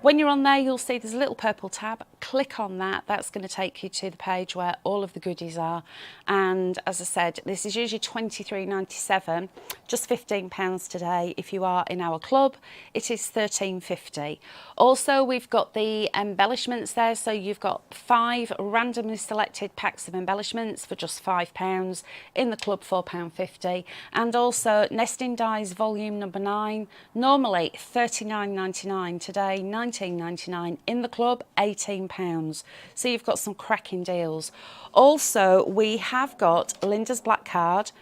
When you're on there, you'll see there's a little purple tab. Click on that. That's going to take you to the page where all of the goodies are. And as I said, this is usually £23.97, just £15 today. If you are in our club, it is £13.50. Also, we've got the embellishments there. So you've got 5 randomly selected packs of embellishments for just £5. In the club, £4.50. And also nesting dies volume number 9, normally £39.99 today, £19.99 in the club, £18. So you've got some cracking deals. Also, we have got Linda's Black Card,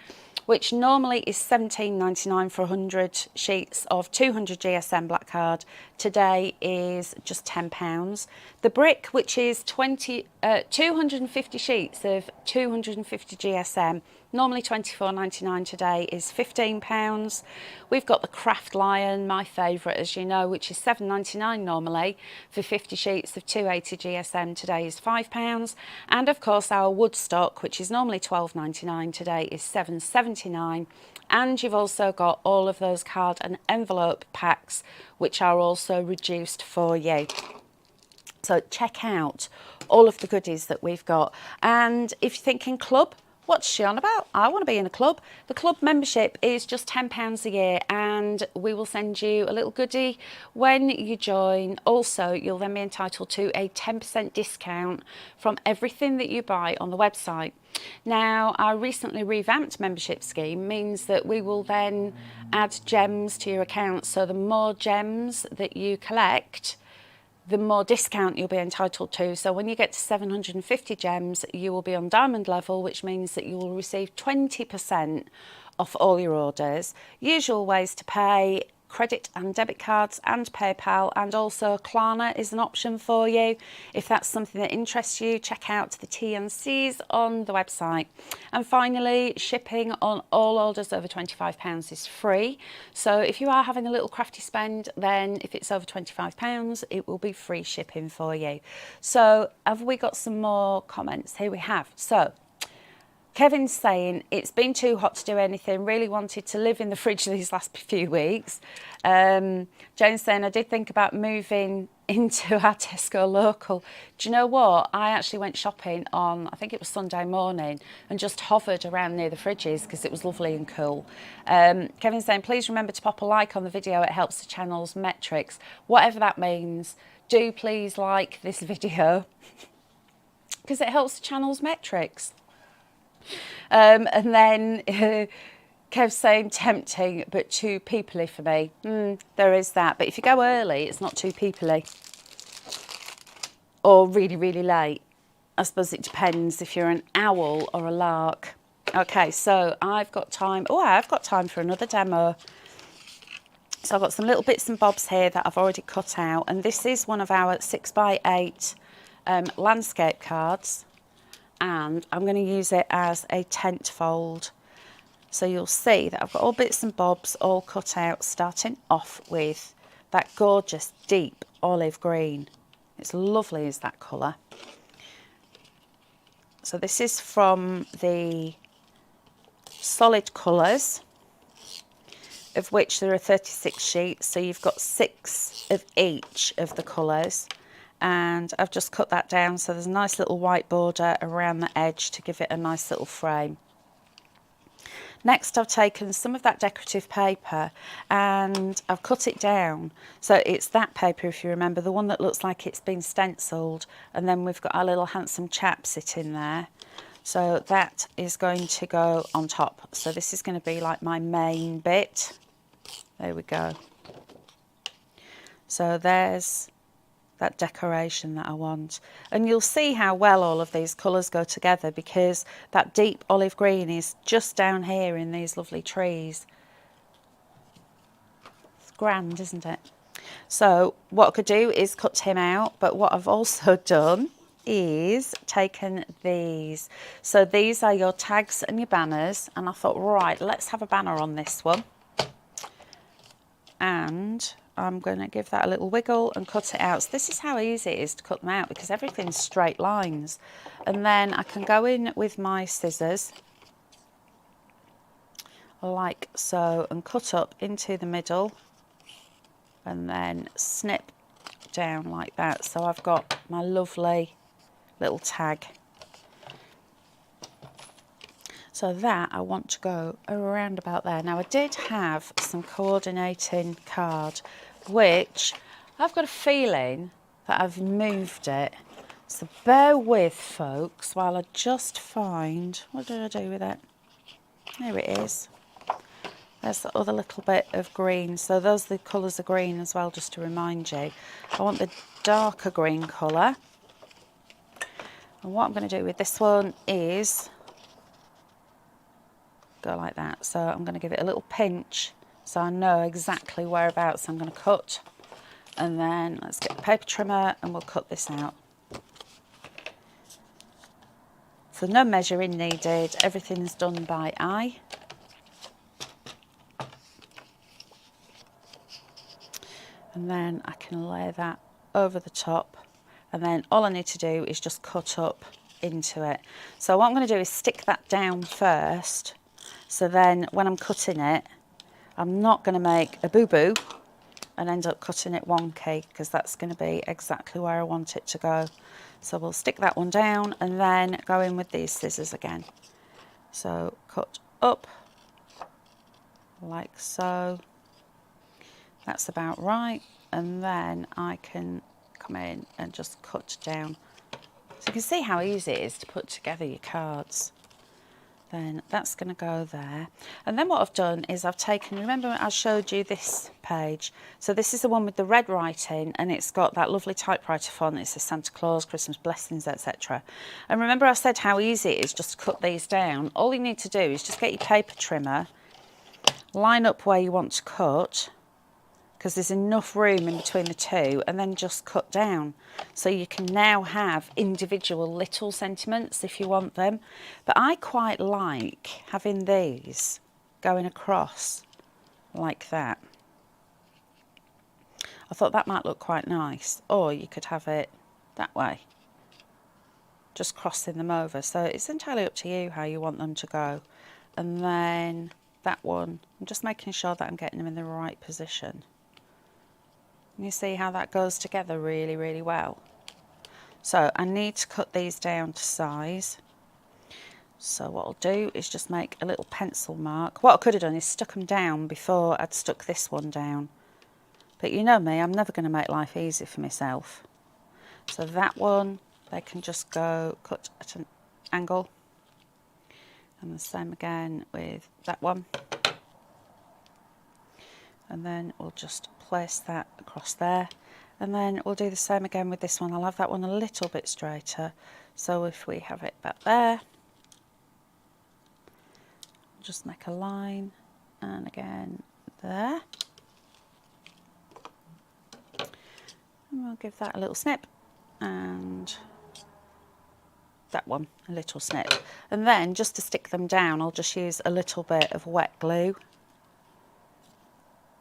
which normally is £17.99 for 100 sheets of 200 GSM black card. Today is just £10. The brick, which is 250 sheets of 250 GSM, normally £24.99 today, is £15. We've got the Craft Lion, my favourite, as you know, which is £7.99 normally for 50 sheets of 280 GSM. Today is £5. And of course our Woodstock, which is normally £12.99, today is £7.79. And you've also got all of those card and envelope packs, which are also reduced for you. So check out all of the goodies that we've got. And if you're thinking club, what's she on about? I want to be in a club. The club membership is just £10 a year, and we will send you a little goodie when you join. Also, you'll then be entitled to a 10% discount from everything that you buy on the website. Now, our recently revamped membership scheme means that we will then add gems to your account. So the more gems that you collect, the more discount you'll be entitled to. So when you get to 750 gems, you will be on diamond level, which means that you will receive 20% off all your orders. Usual ways to pay: credit and debit cards and PayPal, and also Klarna is an option for you. If that's something that interests you, check out the T&Cs on the website. And finally, shipping on all orders over £25 is free. So if you are having a little crafty spend, then if it's over £25, it will be free shipping for you. So have we got some more comments? Here we have. So Kevin's saying it's been too hot to do anything, really wanted to live in the fridge these last few weeks. Jane's saying, I did think about moving into our Tesco local. Do you know what? I actually went shopping on, I think it was Sunday morning, and just hovered around near the fridges because it was lovely and cool. Kevin's saying, please remember to pop a like on the video. It helps the channel's metrics. Whatever that means, do please like this video because it helps the channel's metrics. And then Kev's saying tempting but too peoply for me. There is that, but if you go early it's not too peoply, or really really late. I suppose it depends if you're an owl or a lark. Okay, so I've got time. Oh, I've got time for another demo. So I've got some little bits and bobs here that I've already cut out, and this is one of our 6x8 landscape cards, and I'm going to use it as a tent fold. So you'll see that I've got all bits and bobs all cut out, starting off with that gorgeous deep olive green. It's lovely as that colour. So this is from the solid colours, of which there are 36 sheets. So you've got 6 of each of the colours. And I've just cut that down so there's a nice little white border around the edge to give it a nice little frame. Next, I've taken some of that decorative paper and I've cut it down. So it's that paper, if you remember, the one that looks like it's been stenciled, and then we've got our little handsome chap sitting there. So that is going to go on top. So this is going to be like my main bit. There we go. So there's that decoration that I want, and you'll see how well all of these colours go together because that deep olive green is just down here in these lovely trees. It's grand, isn't it? So what I could do is cut him out, but what I've also done is taken these. So these are your tags and your banners, and I thought, right, let's have a banner on this one, and I'm going to give that a little wiggle and cut it out. So this is how easy it is to cut them out because everything's straight lines. And then I can go in with my scissors like so and cut up into the middle and then snip down like that. So I've got my lovely little tag. So that I want to go around about there. Now I did have some coordinating card, which I've got a feeling that I've moved it. So bear with, folks, while I just find, what did I do with it? There it is. There's the other little bit of green. So those are the colours of green as well, just to remind you. I want the darker green colour. And what I'm going to do with this one is go like that. So I'm going to give it a little pinch so I know exactly whereabouts I'm going to cut. And then let's get the paper trimmer and we'll cut this out. So no measuring needed, everything's done by eye. And then I can lay that over the top, and then all I need to do is just cut up into it. So what I'm going to do is stick that down first, so then when I'm cutting it, I'm not going to make a boo-boo and end up cutting it wonky, because that's going to be exactly where I want it to go. So we'll stick that one down and then go in with these scissors again. So cut up like so. That's about right. And then I can come in and just cut down. So you can see how easy it is to put together your cards. Then that's going to go there. And then what I've done is I've taken, remember I showed you this page? So this is the one with the red writing, and it's got that lovely typewriter font. It says Santa Claus, Christmas blessings, etc. And remember I said how easy it is just to cut these down. All you need to do is just get your paper trimmer, line up where you want to cut, because there's enough room in between the two, and then just cut down. So you can now have individual little sentiments if you want them. But I quite like having these going across like that. I thought that might look quite nice, or you could have it that way. just crossing them over. So it's entirely up to you how you want them to go. And then that one, I'm just making sure that I'm getting them in the right position. And you see how that goes together really, really well. So I need to cut these down to size. So what I'll do is just make a little pencil mark. What I could have done is stuck them down before I'd stuck this one down. But you know me, I'm never going to make life easy for myself. So that one, they can just go cut at an angle. And the same again with that one. And then we'll just place that across there. And then we'll do the same again with this one. I'll have that one a little bit straighter. So if we have it back there, just make a line, and again there. And we'll give that a little snip, and that one a little snip. And then just to stick them down, I'll just use a little bit of wet glue.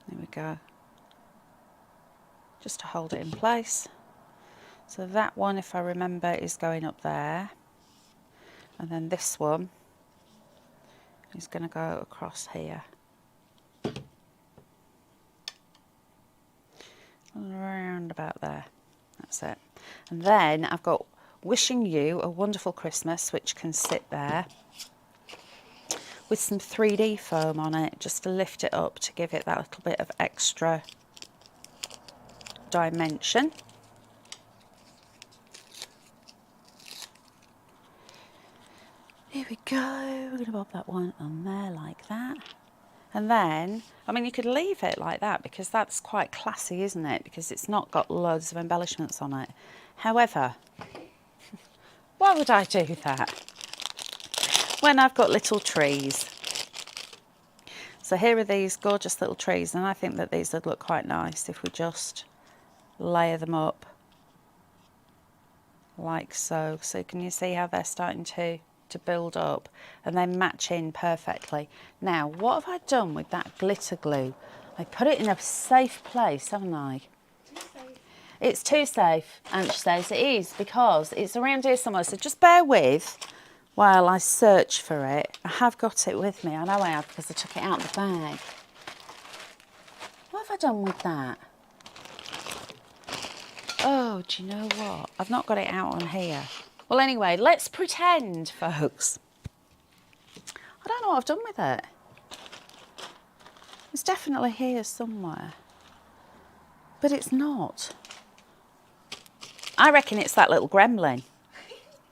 There we go. Just to hold it in place. So that one, if I remember, is going up there. And then this one is going to go across here. Around about there. That's it. And then I've got Wishing You a Wonderful Christmas, which can sit there with some 3D foam on it, just to lift it up to give it that little bit of extra dimension. Here we go. We're going to bob that one on there like that. And then, I mean, you could leave it like that because that's quite classy, isn't it? Because it's not got loads of embellishments on it. However, why would I do that when I've got little trees? So here are these gorgeous little trees, and I think that these would look quite nice if we just layer them up like so. So can you see how they're starting to build up, and they match in perfectly. Now, what have I done with that glitter glue? I put it in a safe place, haven't I? Too safe. It's too safe, Ange says. It is, because it's around here somewhere, so just bear with while I search for it. I have got it with me. I know I have, because I took it out of the bag. What have I done with that? Oh, do you know what? I've not got it out on here. Well, anyway, let's pretend, folks. I don't know what I've done with it. It's definitely here somewhere. But it's not. I reckon it's that little gremlin.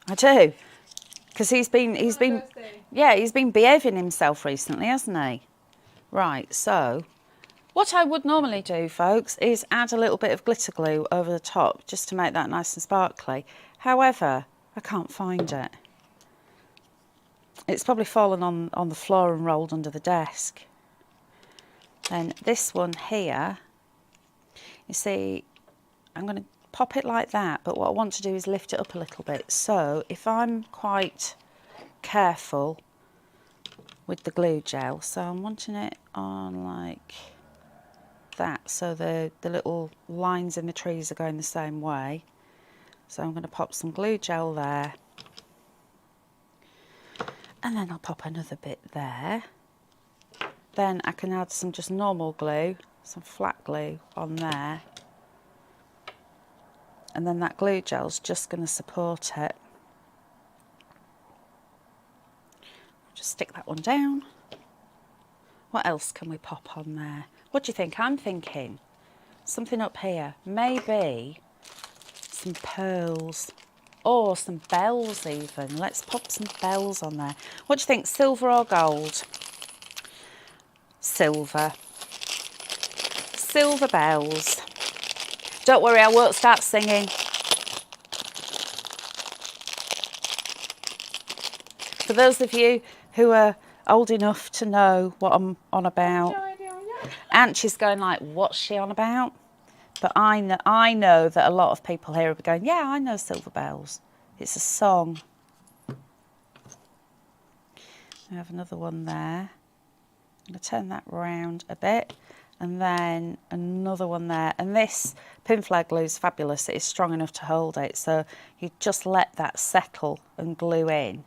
I do. Because he's been behaving himself recently, hasn't he? Right, so what I would normally do, folks, is add a little bit of glitter glue over the top just to make that nice and sparkly. However, I can't find it. It's probably fallen on the floor and rolled under the desk. Then this one here, you see, I'm going to pop it like that, but what I want to do is lift it up a little bit. So if I'm quite careful with the glue gel, so I'm wanting it on like that, so the little lines in the trees are going the same way. So I'm going to pop some glue gel there, and then I'll pop another bit there. Then I can add some just normal glue, some flat glue on there, and then that glue gel's just going to support it. Just stick that one down. What else can we pop on there? What do you think? I'm thinking something up here, maybe some pearls or some bells even. Let's pop some bells on there. What do you think, silver or gold? Silver. Silver bells. Don't worry, I won't start singing. For those of you who are old enough to know what I'm on about, Anch is going like, what's she on about? But I know that a lot of people here are going, yeah, I know Silver Bells. It's a song. We have another one there. I'm going to turn that round a bit. and then another one there. And this pin flare glue is fabulous. It is strong enough to hold it, so you just let that settle and glue in,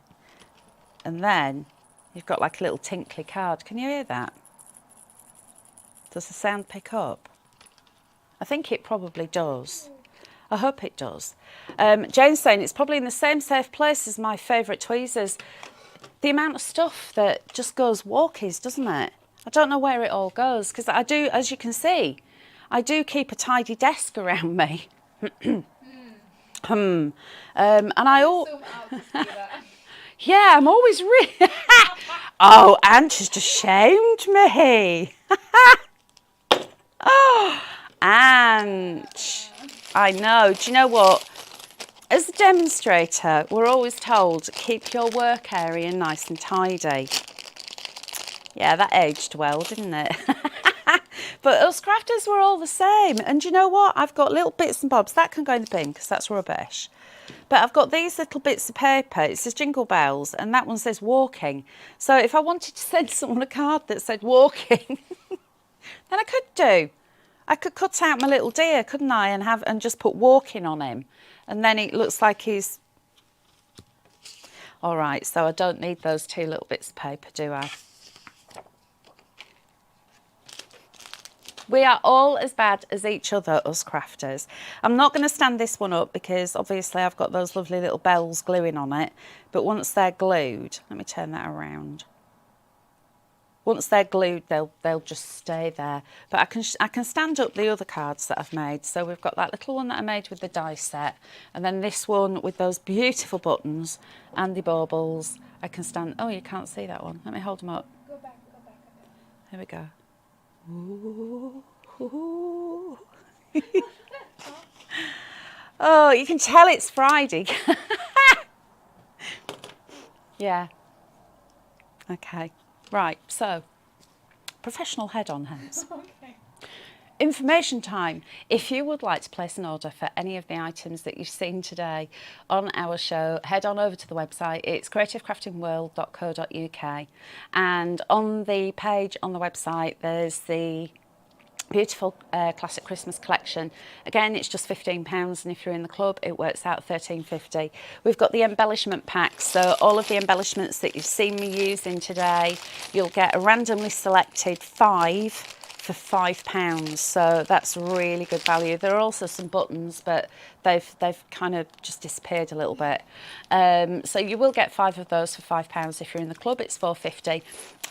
and then you've got like a little tinkly card. Can you hear that? Does the sound pick up? I think it probably does. I hope it does. Jane's saying it's probably in the same safe place as my favourite tweezers. The amount of stuff that just goes walkies, doesn't it? I don't know where it all goes, because I do, as you can see, I do keep a tidy desk around me. And I all. Zoom out to see that. Yeah, I'm always really. Oh, Ant has just shamed me. Oh, Ant. I know. Do you know what? As a demonstrator, we're always told keep your work area nice and tidy. Yeah, that aged well, didn't it? But us crafters were all the same. And you know what? I've got little bits and bobs. That can go in the bin because that's rubbish. But I've got these little bits of paper. It says Jingle Bells, and that one says walking. So if I wanted to send someone a card that said walking, then I could do. I could cut out my little deer, couldn't I, and just put walking on him. And then it looks like he's... All right, so I don't need those two little bits of paper, do I? We are all as bad as each other, us crafters. I'm not going to stand this one up because obviously I've got those lovely little bells gluing on it. But once they're glued, let me turn that around. Once they're glued, they'll just stay there. But I can stand up the other cards that I've made. So we've got that little one that I made with the die set, and then this one with those beautiful buttons and the baubles. I can stand. Oh, you can't see that one. Let me hold them up. Go back a bit. Here we go. Ooh, ooh. Oh, you can tell it's Friday. Yeah. Okay. Right, so professional head-on hands. Okay. Information time. If you would like to place an order for any of the items that you've seen today on our show, head on over to the website. It's creativecraftingworld.co.uk, and on the page on the website there's the beautiful classic Christmas collection. Again, it's just £15, and if you're in the club it works out £13.50. We've got the embellishment packs, so all of the embellishments that you've seen me using today, you'll get a randomly selected 5 for £5, so that's really good value. There are also some buttons, but they've kind of just disappeared a little bit. So you will get 5 of those for £5. If you're in the club, it's £4.50.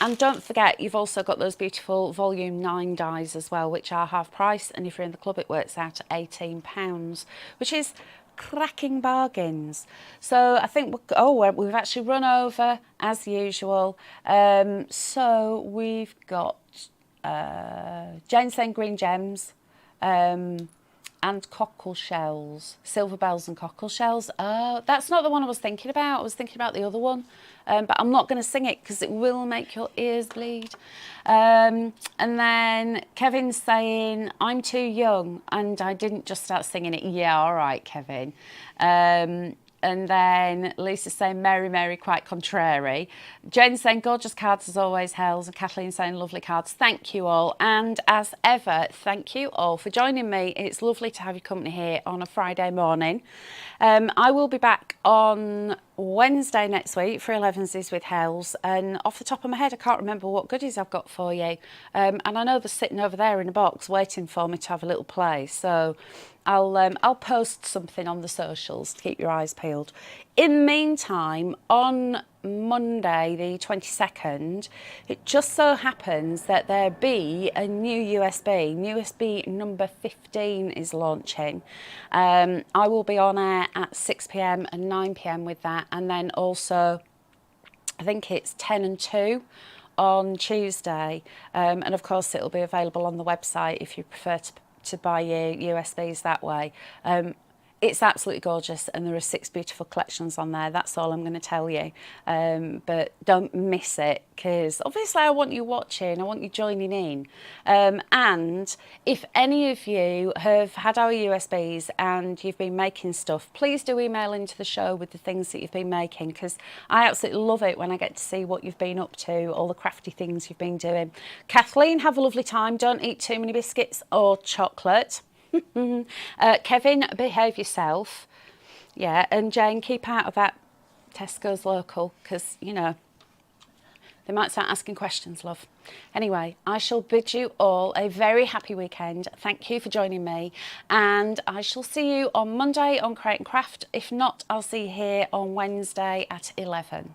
And don't forget, you've also got those beautiful volume 9 dies as well, which are half price, and if you're in the club it works out at £18, which is cracking bargains. So I think we've actually run over as usual. So we've got Jane saying green gems, and cockle shells, silver bells and cockle shells. Oh, that's not the one I was thinking about. I was thinking about the other one, but I'm not going to sing it because it will make your ears bleed. And then Kevin's saying, I'm too young and I didn't just start singing it. Yeah, all right, Kevin. And then Lisa's saying, Mary, Mary, quite contrary. Jen's saying, gorgeous cards as always, Hels. And Kathleen saying, lovely cards. Thank you all. And as ever, thank you all for joining me. It's lovely to have your company here on a Friday morning. I will be back on Wednesday next week for Elevenses with Hels. And off the top of my head, I can't remember what goodies I've got for you. And I know they're sitting over there in a box waiting for me to have a little play. So I'll post something on the socials to keep your eyes peeled. In the meantime, on Monday the 22nd, it just so happens that there be a new USB number 15 is launching. I will be on air at 6 p.m. and 9 p.m. with that, and then also I think it's 10 and 2 on Tuesday, and of course it'll be available on the website if you prefer to buy your USBs that way. It's absolutely gorgeous, and there are 6 beautiful collections on there. That's all I'm going to tell you. But don't miss it, because obviously I want you watching, I want you joining in. And if any of you have had our USBs and you've been making stuff, please do email into the show with the things that you've been making, because I absolutely love it when I get to see what you've been up to, all the crafty things you've been doing. Kathleen, have a lovely time. Don't eat too many biscuits or chocolate. Kevin, behave yourself. Yeah, and Jane, keep out of that Tesco's local, because, you know, they might start asking questions, love. Anyway, I shall bid you all a very happy weekend. Thank you for joining me, and I shall see you on Monday on Create and Craft. If not, I'll see you here on Wednesday at 11.